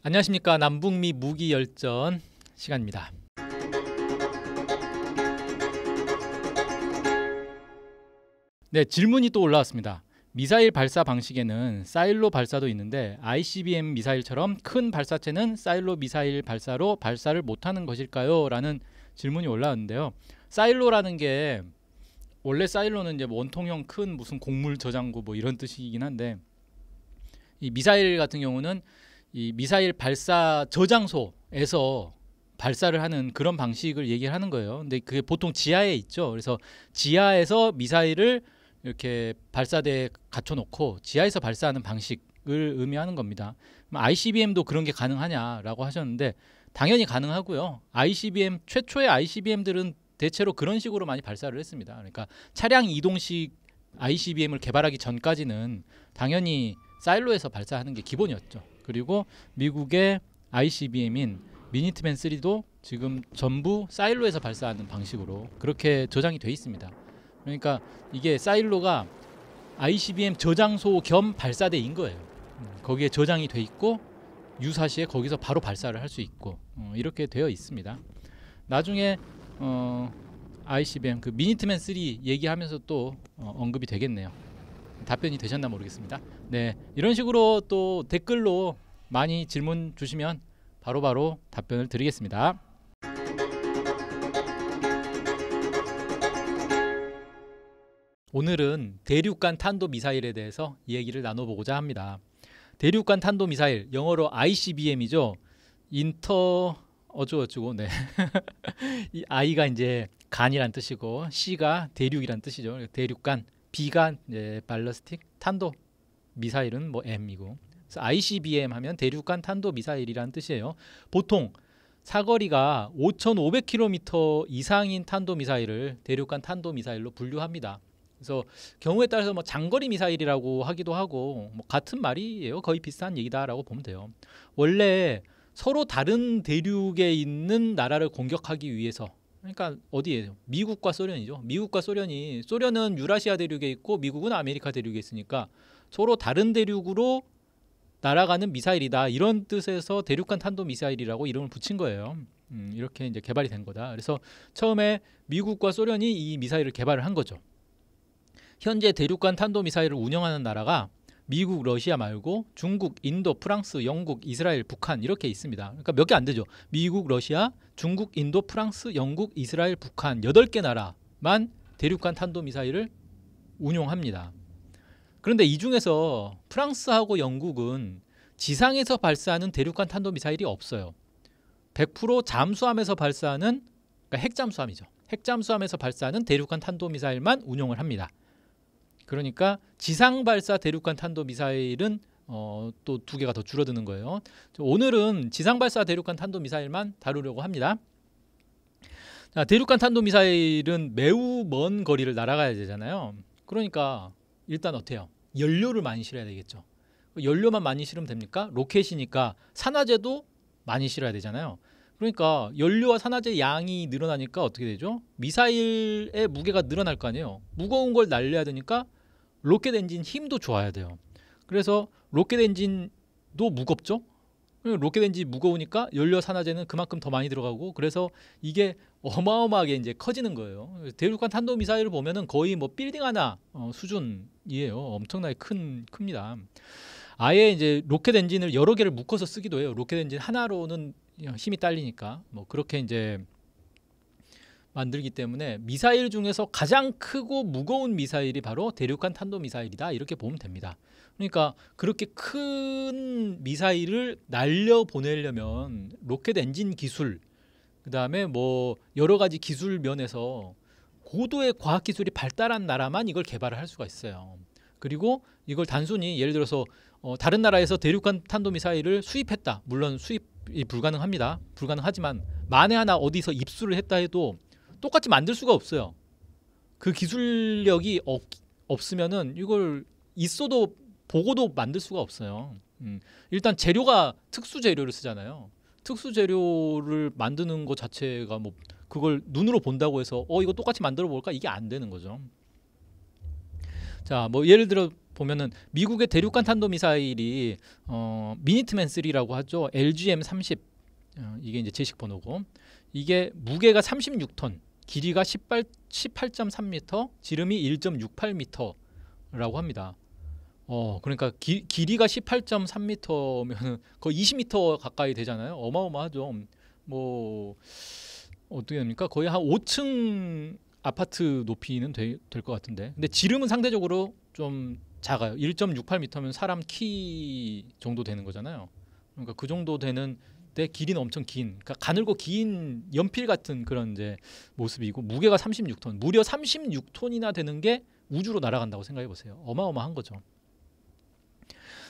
안녕하십니까. 남북미 무기열전 시간입니다. 네, 질문이 또 올라왔습니다. 미사일 발사 방식에는 사일로 발사도 있는데 ICBM 미사일처럼 큰 발사체는 사일로 미사일 발사로 발사를 못하는 것일까요? 라는 질문이 올라왔는데요. 사일로라는 게 원래 사일로는 이제 원통형 큰 무슨 곡물 저장고 뭐 이런 뜻이긴 한데, 이 미사일 같은 경우는 이 미사일 발사 저장소에서 발사를 하는 그런 방식을 얘기하는 거예요. 근데 그게 보통 지하에 있죠. 그래서 지하에서 미사일을 이렇게 발사대에 갖춰놓고 지하에서 발사하는 방식을 의미하는 겁니다. ICBM도 그런 게 가능하냐라고 하셨는데 당연히 가능하고요. 최초의 ICBM들은 대체로 그런 식으로 많이 발사를 했습니다. 그러니까 차량 이동식 ICBM을 개발하기 전까지는 당연히 사일로에서 발사하는 게 기본이었죠. 그리고 미국의 ICBM인 미니트맨 3도 지금 전부 사일로에서 발사하는 방식으로 그렇게 저장이 돼 있습니다. 그러니까 이게 사일로가 ICBM 저장소 겸 발사대인 거예요. 거기에 저장이 돼 있고 유사시에 거기서 바로 발사를 할 수 있고 이렇게 되어 있습니다. 나중에 ICBM 그 미니트맨 3 얘기하면서 또 언급이 되겠네요. 답변이 되셨나 모르겠습니다. 네, 이런 식으로 또 댓글로 많이 질문 주시면 바로바로 답변을 드리겠습니다. 오늘은 대륙간 탄도미사일에 대해서 얘기를 나눠보고자 합니다. 대륙간 탄도미사일, 영어로 ICBM이죠. 인터 어쩌고저쩌고. 네. 이 I가 이제 간이란 뜻이고 C가 대륙이란 뜻이죠. 대륙간, B가 이제 발러스틱, 탄도 미사일은 뭐 M이고. 그래서 ICBM 하면 대륙간 탄도 미사일이란 뜻이에요. 보통 사거리가 5,500km 이상인 탄도 미사일을 대륙간 탄도 미사일로 분류합니다. 그래서 경우에 따라서 뭐 장거리 미사일이라고 하기도 하고 뭐 같은 말이에요. 거의 비슷한 얘기다라고 보면 돼요. 원래 서로 다른 대륙에 있는 나라를 공격하기 위해서, 그러니까 어디에요? 미국과 소련이죠. 미국과 소련이, 소련은 유라시아 대륙에 있고 미국은 아메리카 대륙에 있으니까 서로 다른 대륙으로 날아가는 미사일이다, 이런 뜻에서 대륙간 탄도 미사일이라고 이름을 붙인 거예요. 이렇게 이제 개발이 된 거다. 그래서 처음에 미국과 소련이 이 미사일을 개발을 한 거죠. 현재 대륙간 탄도 미사일을 운영하는 나라가 미국, 러시아 말고 중국, 인도, 프랑스, 영국, 이스라엘, 북한 이렇게 있습니다. 그러니까 몇 개 안 되죠. 미국, 러시아, 중국, 인도, 프랑스, 영국, 이스라엘, 북한 8개 나라만 대륙간 탄도 미사일을 운용합니다. 그런데 이 중에서 프랑스하고 영국은 지상에서 발사하는 대륙간 탄도 미사일이 없어요. 100% 잠수함에서 발사하는, 그러니까 핵잠수함이죠. 핵잠수함에서 발사하는 대륙간 탄도 미사일만 운용을 합니다. 그러니까 지상 발사 대륙간 탄도 미사일은 또 2개가 더 줄어드는 거예요. 오늘은 지상 발사 대륙간 탄도 미사일만 다루려고 합니다. 자, 대륙간 탄도 미사일은 매우 먼 거리를 날아가야 되잖아요. 그러니까 일단 어때요? 연료를 많이 실어야 되겠죠. 연료만 많이 실으면 됩니까? 로켓이니까 산화제도 많이 실어야 되잖아요. 그러니까 연료와 산화제 양이 늘어나니까 어떻게 되죠? 미사일의 무게가 늘어날 거 아니에요. 무거운 걸 날려야 되니까 로켓 엔진 힘도 좋아야 돼요. 그래서 로켓 엔진도 무겁죠. 로켓 엔진 무거우니까 연료 산화제는 그만큼 더 많이 들어가고, 그래서 이게 어마어마하게 이제 커지는 거예요. 대륙간 탄도 미사일을 보면은 거의 뭐 빌딩 하나 수준이에요. 엄청나게 큽니다. 아예 이제 로켓 엔진을 여러 개를 묶어서 쓰기도 해요. 로켓 엔진 하나로는 힘이 딸리니까 뭐 그렇게 이제 만들기 때문에 미사일 중에서 가장 크고 무거운 미사일이 바로 대륙간 탄도 미사일이다, 이렇게 보면 됩니다. 그러니까 그렇게 큰 미사일을 날려 보내려면 로켓 엔진 기술, 그다음에 뭐 여러 가지 기술 면에서 고도의 과학 기술이 발달한 나라만 이걸 개발을 할 수가 있어요. 그리고 이걸 단순히 예를 들어서 다른 나라에서 대륙간 탄도 미사일을 수입했다. 물론 수입이 불가능합니다. 불가능하지만 만에 하나 어디서 입수를 했다 해도 똑같이 만들 수가 없어요. 그 기술력이 없으면은 이걸 있어도 보고도 만들 수가 없어요. 일단 재료가 특수 재료를 쓰잖아요. 특수 재료를 만드는 것 자체가 뭐 그걸 눈으로 본다고 해서 이거 똑같이 만들어 볼까, 이게 안 되는 거죠. 자, 뭐 예를 들어 보면은 미국의 대륙간 탄도 미사일이 미니트맨 3라고 하죠. LGM-30 이게 이제 제식 번호고 이게 무게가 36톤, 길이가 18.3m, 지름이 1.68m라고 합니다. 그러니까 길이가 18.3m면 거의 20m 가까이 되잖아요. 어마어마하죠. 뭐 어떻게 됩니까? 거의 한 5층 아파트 높이는 될 것 같은데. 근데 지름은 상대적으로 좀 작아요. 1.68m면 사람 키 정도 되는 거잖아요. 그러니까 그 정도 되는 데 길이는 엄청 긴, 그러니까 가늘고 긴 연필 같은 그런 이제 모습이고 무게가 36톤, 무려 36톤이나 되는 게 우주로 날아간다고 생각해 보세요. 어마어마한 거죠.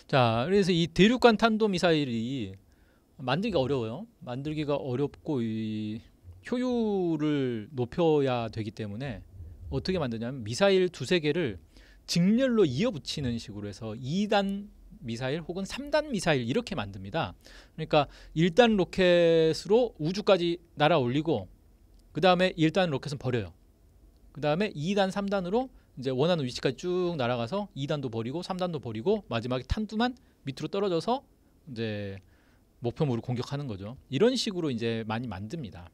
자, 그래서 이 대륙간 탄도 미사일이 만들기가 어려워요. 만들기가 어렵고 이 효율을 높여야 되기 때문에 어떻게 만드냐면 미사일 두세 개를 직렬로 이어붙이는 식으로 해서 2단 미사일 혹은 3단 미사일 이렇게 만듭니다. 그러니까 1단 로켓으로 우주까지 날아 올리고 그 다음에 1단 로켓은 버려요. 그 다음에 2단, 3단으로 이제 원하는 위치까지 쭉 날아가서 2단도 버리고 3단도 버리고 마지막에 탄두만 밑으로 떨어져서 이제 목표물을 공격하는 거죠. 이런 식으로 이제 많이 만듭니다.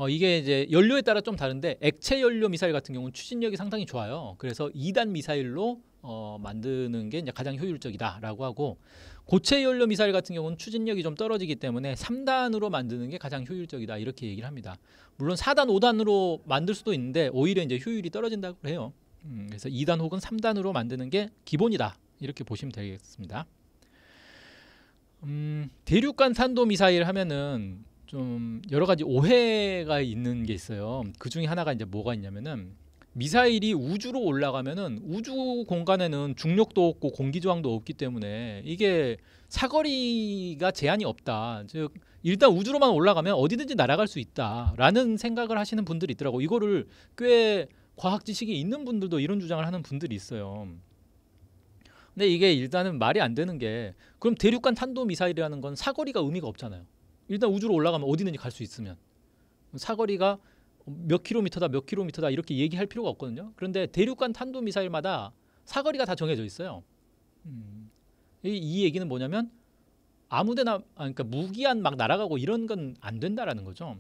이게 이제 연료에 따라 좀 다른데 액체 연료 미사일 같은 경우는 추진력이 상당히 좋아요. 그래서 2단 미사일로 만드는 게 이제 가장 효율적이다라고 하고 고체 연료 미사일 같은 경우는 추진력이 좀 떨어지기 때문에 3단으로 만드는 게 가장 효율적이다 이렇게 얘기를 합니다. 물론 4단, 5단으로 만들 수도 있는데 오히려 이제 효율이 떨어진다고 해요. 그래서 2단 혹은 3단으로 만드는 게 기본이다 이렇게 보시면 되겠습니다. 대륙간 탄도 미사일 하면은 좀 여러 가지 오해가 있는 게 있어요. 그 중에 하나가 이제 뭐가 있냐면은 미사일이 우주로 올라가면은 우주 공간에는 중력도 없고 공기 저항도 없기 때문에 이게 사거리가 제한이 없다. 즉 일단 우주로만 올라가면 어디든지 날아갈 수 있다라는 생각을 하시는 분들이 있더라고. 이거를 꽤 과학 지식이 있는 분들도 이런 주장을 하는 분들이 있어요. 근데 이게 일단은 말이 안 되는 게 그럼 대륙간 탄도 미사일이라는 건 사거리가 의미가 없잖아요. 일단 우주로 올라가면 어디든지 갈 수 있으면 사거리가 몇 킬로미터다 몇 킬로미터다 이렇게 얘기할 필요가 없거든요. 그런데 대륙간 탄도 미사일마다 사거리가 다 정해져 있어요. 이 얘기는 뭐냐면 아무데나 그러니까 무기한 막 날아가고 이런 건 안 된다라는 거죠.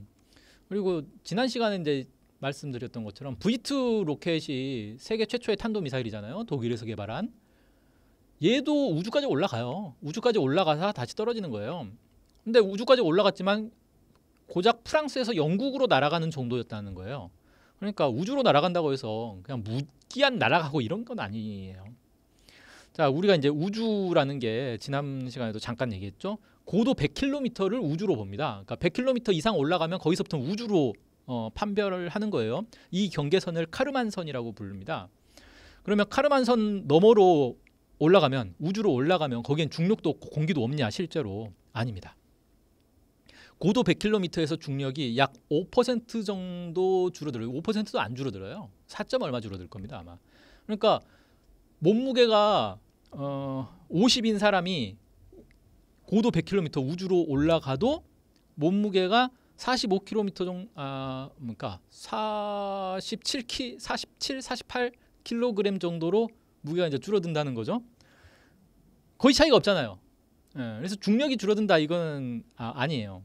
그리고 지난 시간에 이제 말씀드렸던 것처럼 V2 로켓이 세계 최초의 탄도 미사일이잖아요. 독일에서 개발한. 얘도 우주까지 올라가요. 우주까지 올라가서 다시 떨어지는 거예요. 근데 우주까지 올라갔지만 고작 프랑스에서 영국으로 날아가는 정도였다는 거예요. 그러니까 우주로 날아간다고 해서 그냥 무기한 날아가고 이런 건 아니에요. 자, 우리가 이제 우주라는 게 지난 시간에도 잠깐 얘기했죠. 고도 100km를 우주로 봅니다. 그러니까 100km 이상 올라가면 거기서부터 우주로 판별을 하는 거예요. 이 경계선을 카르만선이라고 부릅니다. 그러면 카르만선 너머로 올라가면 우주로 올라가면 거기엔 중력도 없고 공기도 없냐? 실제로 아닙니다. 고도 100km에서 중력이 약 5% 정도 줄어들어요. 5%도 안 줄어들어요. 4점 얼마 줄어들 겁니다 아마. 그러니까 몸무게가 50인 사람이 고도 100km 우주로 올라가도 몸무게가 45km 정도 그러니까 48kg 정도로 무게가 이제 줄어든다는 거죠. 거의 차이가 없잖아요. 그래서 중력이 줄어든다 이건 아니에요.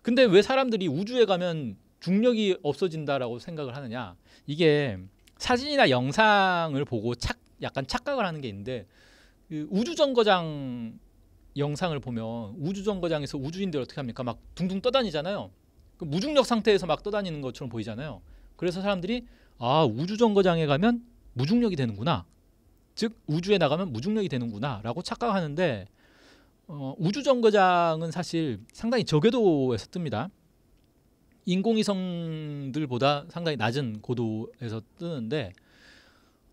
근데 왜 사람들이 우주에 가면 중력이 없어진다라고 생각을 하느냐? 이게 사진이나 영상을 보고 약간 착각을 하는 게 있는데 그 우주정거장 영상을 보면 우주정거장에서 우주인들 어떻게 합니까? 막 둥둥 떠다니잖아요. 그 무중력 상태에서 막 떠다니는 것처럼 보이잖아요. 그래서 사람들이 우주정거장에 가면 무중력이 되는구나. 즉 우주에 나가면 무중력이 되는구나 라고 착각하는데 우주정거장은 사실 상당히 저궤도에서 뜹니다. 인공위성들보다 상당히 낮은 고도에서 뜨는데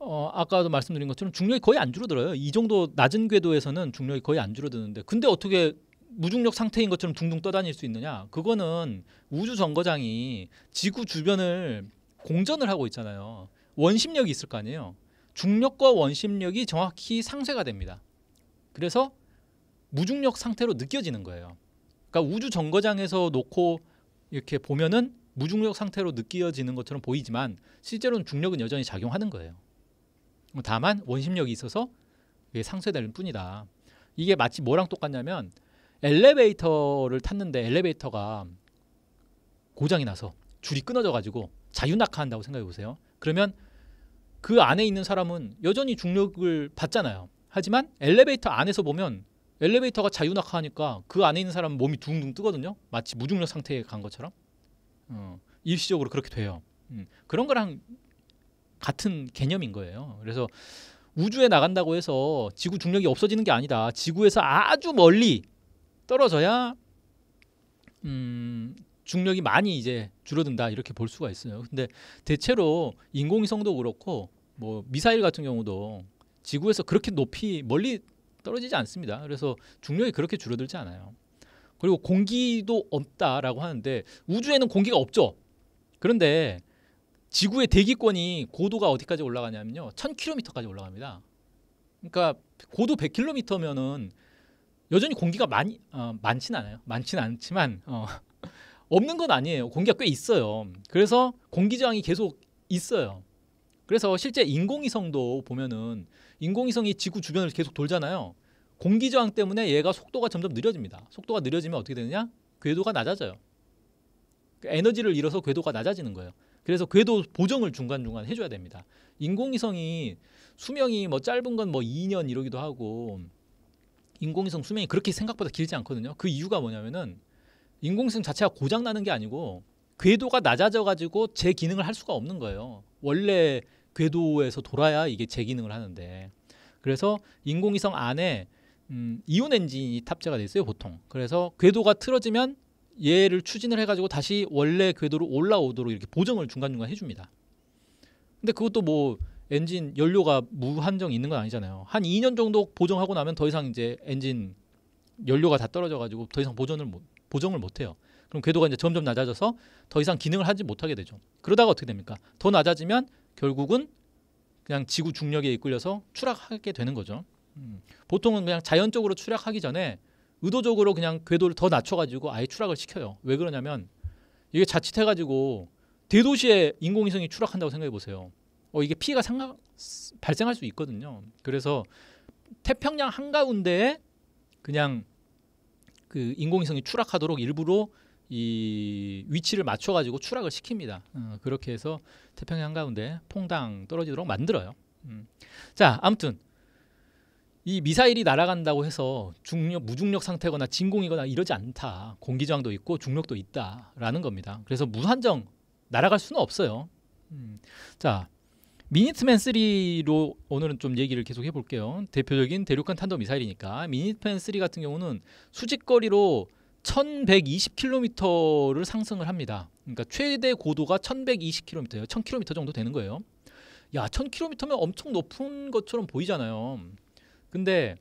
아까도 말씀드린 것처럼 중력이 거의 안 줄어들어요. 이 정도 낮은 궤도에서는 중력이 거의 안 줄어드는데 근데 어떻게 무중력 상태인 것처럼 둥둥 떠다닐 수 있느냐? 그거는 우주정거장이 지구 주변을 공전을 하고 있잖아요. 원심력이 있을 거 아니에요. 중력과 원심력이 정확히 상쇄가 됩니다. 그래서 무중력 상태로 느껴지는 거예요. 그러니까 우주 정거장에서 놓고 이렇게 보면은 무중력 상태로 느껴지는 것처럼 보이지만 실제로는 중력은 여전히 작용하는 거예요. 다만 원심력이 있어서 이게 상쇄될 뿐이다. 이게 마치 뭐랑 똑같냐면 엘리베이터를 탔는데 엘리베이터가 고장이 나서 줄이 끊어져 가지고 자유낙하한다고 생각해 보세요. 그러면 그 안에 있는 사람은 여전히 중력을 받잖아요. 하지만 엘리베이터 안에서 보면 엘리베이터가 자유낙하하니까 그 안에 있는 사람은 몸이 둥둥 뜨거든요. 마치 무중력 상태에 간 것처럼. 일시적으로 그렇게 돼요. 그런 거랑 같은 개념인 거예요. 그래서 우주에 나간다고 해서 지구 중력이 없어지는 게 아니다. 지구에서 아주 멀리 떨어져야 중력이 많이 이제 줄어든다 이렇게 볼 수가 있어요. 근데 대체로 인공위성도 그렇고 뭐 미사일 같은 경우도 지구에서 그렇게 높이 멀리 떨어지지 않습니다. 그래서 중력이 그렇게 줄어들지 않아요. 그리고 공기도 없다라고 하는데 우주에는 공기가 없죠. 그런데 지구의 대기권이 고도가 어디까지 올라가냐면요, 1000km까지 올라갑니다. 그러니까 고도 100km면은 여전히 공기가 많지는 않아요. 많지는 않지만 없는 건 아니에요. 공기가 꽤 있어요. 그래서 공기 저항이 계속 있어요. 그래서 실제 인공위성도 보면은 인공위성이 지구 주변을 계속 돌잖아요. 공기 저항 때문에 얘가 속도가 점점 느려집니다. 속도가 느려지면 어떻게 되느냐? 궤도가 낮아져요. 에너지를 잃어서 궤도가 낮아지는 거예요. 그래서 궤도 보정을 중간중간 해줘야 됩니다. 인공위성이 수명이 뭐 짧은 건 뭐 2년 이러기도 하고 인공위성 수명이 그렇게 생각보다 길지 않거든요. 그 이유가 뭐냐면은 인공위성 자체가 고장 나는 게 아니고 궤도가 낮아져 가지고 제 기능을 할 수가 없는 거예요. 원래 궤도에서 돌아야 이게 제 기능을 하는데, 그래서 인공위성 안에 이온 엔진이 탑재가 돼 있어요 보통. 그래서 궤도가 틀어지면 얘를 추진을 해가지고 다시 원래 궤도로 올라오도록 이렇게 보정을 중간중간 해줍니다. 근데 그것도 뭐 엔진 연료가 무한정 있는 건 아니잖아요. 한 2년 정도 보정하고 나면 더 이상 이제 엔진 연료가 다 떨어져가지고 더 이상 보정을 못해요. 그럼 궤도가 이제 점점 낮아져서 더 이상 기능을 하지 못하게 되죠. 그러다가 어떻게 됩니까? 더 낮아지면 결국은 그냥 지구 중력에 이끌려서 추락하게 되는 거죠. 보통은 그냥 자연적으로 추락하기 전에 의도적으로 그냥 궤도를 더 낮춰가지고 아예 추락을 시켜요. 왜 그러냐면 이게 자칫해가지고 대도시에 인공위성이 추락한다고 생각해 보세요. 이게 피해가 발생할 수 있거든요. 그래서 태평양 한가운데에 그냥 그 인공위성이 추락하도록 일부러 이 위치를 맞춰가지고 추락을 시킵니다. 그렇게 해서 태평양 한가운데 퐁당 떨어지도록 만들어요. 자, 아무튼 이 미사일이 날아간다고 해서 무중력 상태거나 진공이거나 이러지 않다. 공기저항도 있고 중력도 있다라는 겁니다. 그래서 무한정 날아갈 수는 없어요. 자, 미니트맨 3로 오늘은 좀 얘기를 계속 해볼게요. 대표적인 대륙간 탄도 미사일이니까 미니트맨 3 같은 경우는 수직거리로 1120km를 상승을 합니다. 그러니까 최대 고도가 1120km예요. 1000km 정도 되는 거예요. 야, 1000km면 엄청 높은 것처럼 보이잖아요. 근데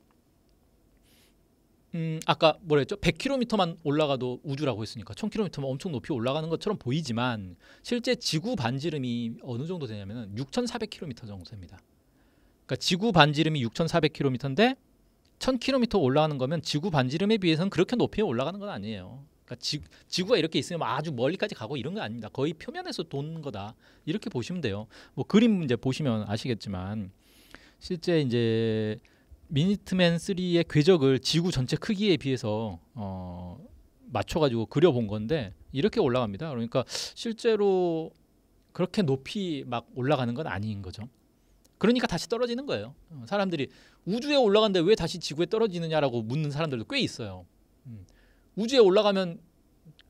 아까 뭐라 했죠? 100km만 올라가도 우주라고 했으니까 1000km면 엄청 높이 올라가는 것처럼 보이지만 실제 지구 반지름이 어느 정도 되냐면 6400km 정도 됩니다. 그러니까 지구 반지름이 6400km인데 1000km 올라가는 거면 지구 반지름에 비해서는 그렇게 높이 올라가는 건 아니에요. 그러니까 지구가 이렇게 있으면 아주 멀리까지 가고 이런 거 아닙니다. 거의 표면에서 도는 거다. 이렇게 보시면 돼요. 뭐 그림 이제 보시면 아시겠지만 실제 이제 미니트맨 3의 궤적을 지구 전체 크기에 비해서 맞춰가지고 그려본 건데 이렇게 올라갑니다. 그러니까 실제로 그렇게 높이 막 올라가는 건 아닌 거죠. 그러니까 다시 떨어지는 거예요. 사람들이 우주에 올라갔는데 왜 다시 지구에 떨어지느냐라고 묻는 사람들도 꽤 있어요. 우주에 올라가면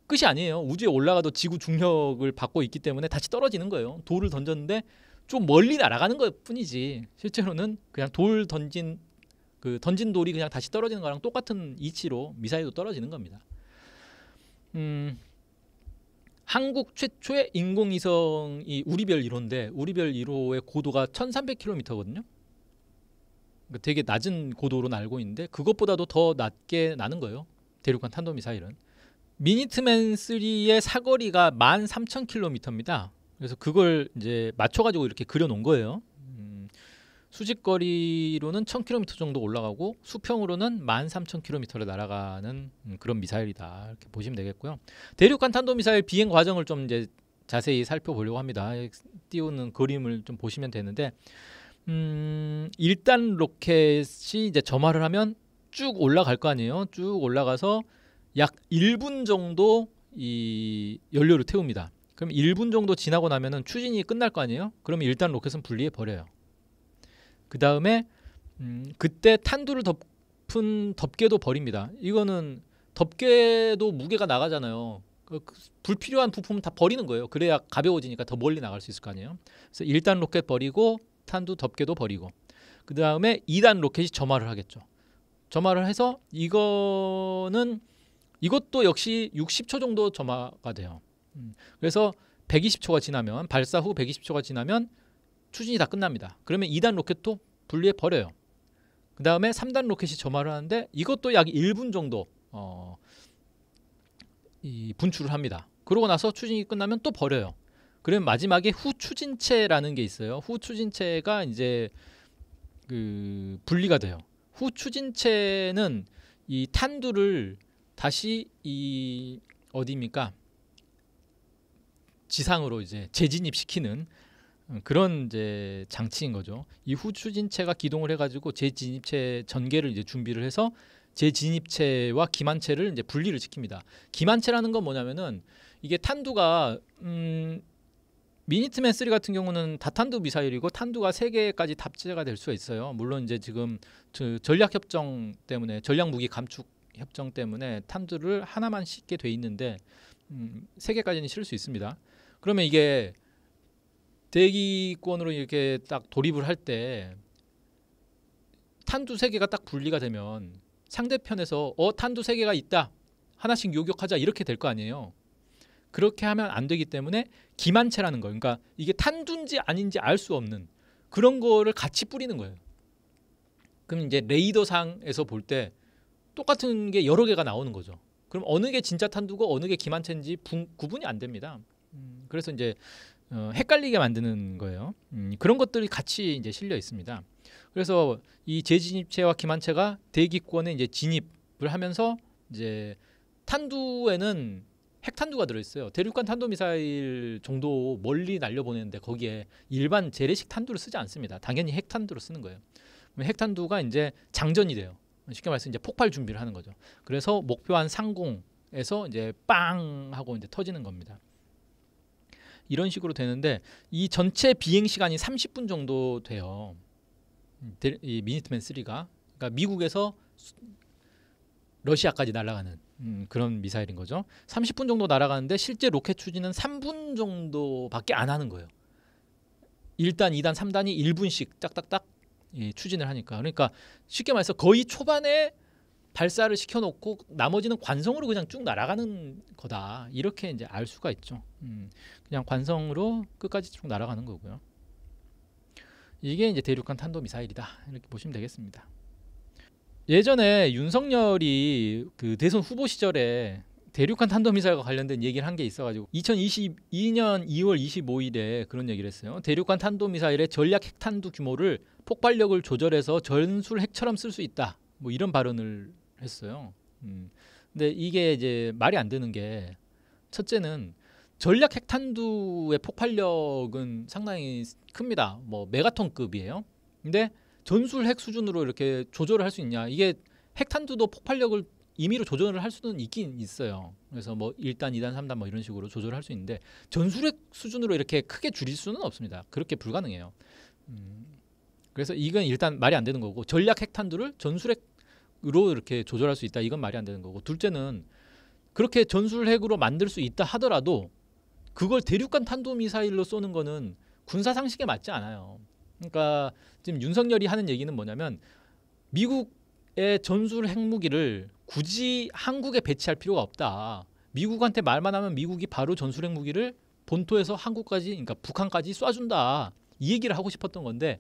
끝이 아니에요. 우주에 올라가도 지구 중력을 받고 있기 때문에 다시 떨어지는 거예요. 돌을 던졌는데 좀 멀리 날아가는 것 뿐이지 실제로는 그냥 던진 돌이 그냥 다시 떨어지는 거랑 똑같은 이치로 미사일도 떨어지는 겁니다. 한국 최초의 인공위성이 우리별 1호인데 우리별 1호의 고도가 1300km거든요. 그러니까 되게 낮은 고도로 날고 있는데 그것보다도 더 낮게 나는 거예요. 대륙간 탄도미사일은. 미니트맨 3의 사거리가 13,000km입니다. 그래서 그걸 이제 맞춰가지고 이렇게 그려놓은 거예요. 수직거리로는 1000km 정도 올라가고 수평으로는 13,000km를 날아가는 그런 미사일이다. 이렇게 보시면 되겠고요. 대륙간 탄도미사일 비행 과정을 좀 이제 자세히 살펴보려고 합니다. 띄우는 그림을 좀 보시면 되는데 일단 로켓이 이제 점화를 하면 쭉 올라갈 거 아니에요. 쭉 올라가서 약 1분 정도 이 연료를 태웁니다. 그럼 1분 정도 지나고 나면은 추진이 끝날 거 아니에요. 그러면 일단 로켓은 분리해 버려요. 그 다음에 그때 탄두를 덮은 덮개도 버립니다. 이거는 덮개도 무게가 나가잖아요. 불필요한 부품은 다 버리는 거예요. 그래야 가벼워지니까 더 멀리 나갈 수 있을 거 아니에요. 그래서 1단 로켓 버리고 탄두 덮개도 버리고 그 다음에 2단 로켓이 점화를 하겠죠. 점화를 해서 이것도 역시 60초 정도 점화가 돼요. 그래서 120초가 지나면 발사 후 120초가 지나면 추진이 다 끝납니다. 그러면 2단 로켓도 분리해 버려요. 그 다음에 3단 로켓이 점화를 하는데 이것도 약 1분 정도 이 분출을 합니다. 그러고 나서 추진이 끝나면 또 버려요. 그러면 마지막에 후추진체라는 게 있어요. 후추진체가 이제 그 분리가 돼요. 후추진체는 이 탄두를 다시 이 어디입니까? 지상으로 이제 재진입시키는 그런 이제 장치인 거죠. 이 후추진체가 기동을 해가지고 재진입체 전개를 이제 준비를 해서 재진입체와 기만체를 이제 분리를 시킵니다. 기만체라는 건 뭐냐면은 이게 탄두가 미니트맨 3 같은 경우는 다탄두 미사일이고 탄두가 3개까지 탑재가 될 수가 있어요. 물론 이제 지금 전략 협정 때문에 전략 무기 감축 협정 때문에 탄두를 하나만 싣게 돼 있는데 3개까지는 실을 수 있습니다. 그러면 이게 대기권으로 이렇게 딱 돌입을 할 때 탄두 3개가 딱 분리가 되면 상대편에서 탄두 3개가 있다. 하나씩 요격하자 이렇게 될 거 아니에요. 그렇게 하면 안 되기 때문에 기만체라는 거, 그러니까 이게 탄두인지 아닌지 알 수 없는 그런 거를 같이 뿌리는 거예요. 그럼 이제 레이더상에서 볼 때 똑같은 게 여러 개가 나오는 거죠. 그럼 어느 게 진짜 탄두고 어느 게 기만체인지 구분이 안 됩니다. 그래서 이제 헷갈리게 만드는 거예요. 그런 것들이 같이 이제 실려 있습니다. 그래서 이 재진입체와 기만체가 대기권에 이제 진입을 하면서 이제 탄두에는 핵탄두가 들어있어요. 대륙간 탄도미사일 정도 멀리 날려보내는데 거기에 일반 재래식 탄두를 쓰지 않습니다. 당연히 핵탄두로 쓰는 거예요. 핵탄두가 이제 장전이 돼요. 쉽게 말해서 이제 폭발 준비를 하는 거죠. 그래서 목표한 상공에서 이제 빵 하고 이제 터지는 겁니다. 이런 식으로 되는데 이 전체 비행 시간이 30분 정도 돼요. 이 미니트맨 3가 그러니까 미국에서 러시아까지 날아가는 그런 미사일인 거죠. 30분 정도 날아가는데 실제 로켓 추진은 3분 정도밖에 안 하는 거예요. 1단, 2단, 3단이 1분씩 딱딱딱 추진을 하니까. 그러니까 쉽게 말해서 거의 초반에 발사를 시켜놓고 나머지는 관성으로 그냥 쭉 날아가는 거다. 이렇게 이제 알 수가 있죠. 그냥 관성으로 끝까지 쭉 날아가는 거고요. 이게 이제 대륙간 탄도미사일이다. 이렇게 보시면 되겠습니다. 예전에 윤석열이 그 대선 후보 시절에 대륙간 탄도미사일과 관련된 얘기를 한 게 있어가지고 2022년 2월 25일에 그런 얘기를 했어요. 대륙간 탄도미사일의 전략 핵탄두 규모를 폭발력을 조절해서 전술 핵처럼 쓸 수 있다. 뭐 이런 발언을 했어요. 근데 이게 이제 말이 안 되는 게 첫째는 전략 핵탄두의 폭발력은 상당히 큽니다. 뭐 메가톤급이에요. 근데 전술 핵 수준으로 이렇게 조절을 할 수 있냐? 이게 핵탄두도 폭발력을 임의로 조절을 할 수는 있긴 있어요. 그래서 뭐 1단, 2단, 3단 뭐 이런 식으로 조절을 할 수 있는데 전술 핵 수준으로 이렇게 크게 줄일 수는 없습니다. 그렇게 불가능해요. 그래서 이건 일단 말이 안 되는 거고 전략 핵탄두를 전술 핵으로 이렇게 조절할 수 있다. 이건 말이 안 되는 거고 둘째는 그렇게 전술 핵으로 만들 수 있다 하더라도 그걸 대륙간 탄도미사일로 쏘는 거는 군사 상식에 맞지 않아요. 그러니까 지금 윤석열이 하는 얘기는 뭐냐면 미국의 전술 핵무기를 굳이 한국에 배치할 필요가 없다. 미국한테 말만 하면 미국이 바로 전술 핵무기를 본토에서 한국까지, 그러니까 북한까지 쏴준다. 이 얘기를 하고 싶었던 건데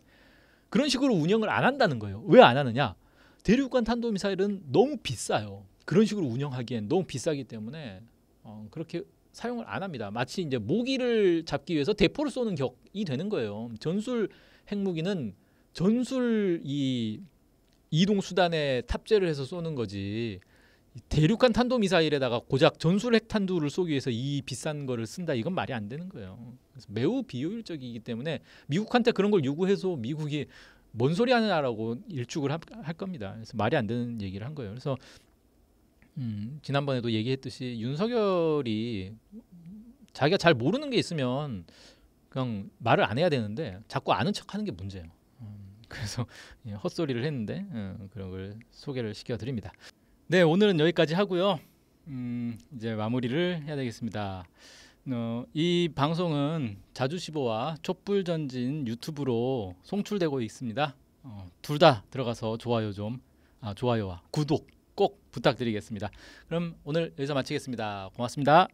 그런 식으로 운영을 안 한다는 거예요. 왜 안 하느냐? 대륙간 탄도미사일은 너무 비싸요. 그런 식으로 운영하기엔 너무 비싸기 때문에 그렇게 사용을 안 합니다. 마치 이제 모기를 잡기 위해서 대포를 쏘는 격이 되는 거예요. 전술 핵무기는 전술 이 이동 수단에 탑재를 해서 쏘는 거지 대륙간 탄도미사일에다가 고작 전술 핵탄두를 쏘기 위해서 이 비싼 거를 쓴다. 이건 말이 안 되는 거예요. 그래서 매우 비효율적이기 때문에 미국한테 그런 걸 요구해서 미국이 뭔 소리 하느냐라고 일축을 할 겁니다. 그래서 말이 안 되는 얘기를 한 거예요. 그래서 지난번에도 얘기했듯이 윤석열이 자기가 잘 모르는 게 있으면 그냥 말을 안 해야 되는데 자꾸 아는 척하는 게 문제예요. 그래서 헛소리를 했는데 그런 걸 소개를 시켜드립니다. 네, 오늘은 여기까지 하고요. 이제 마무리를 해야 되겠습니다. 이 방송은 자주시보와 촛불전진 유튜브로 송출되고 있습니다. 둘 다 들어가서 좋아요와 구독 꼭 부탁드리겠습니다. 그럼 오늘 여기서 마치겠습니다. 고맙습니다.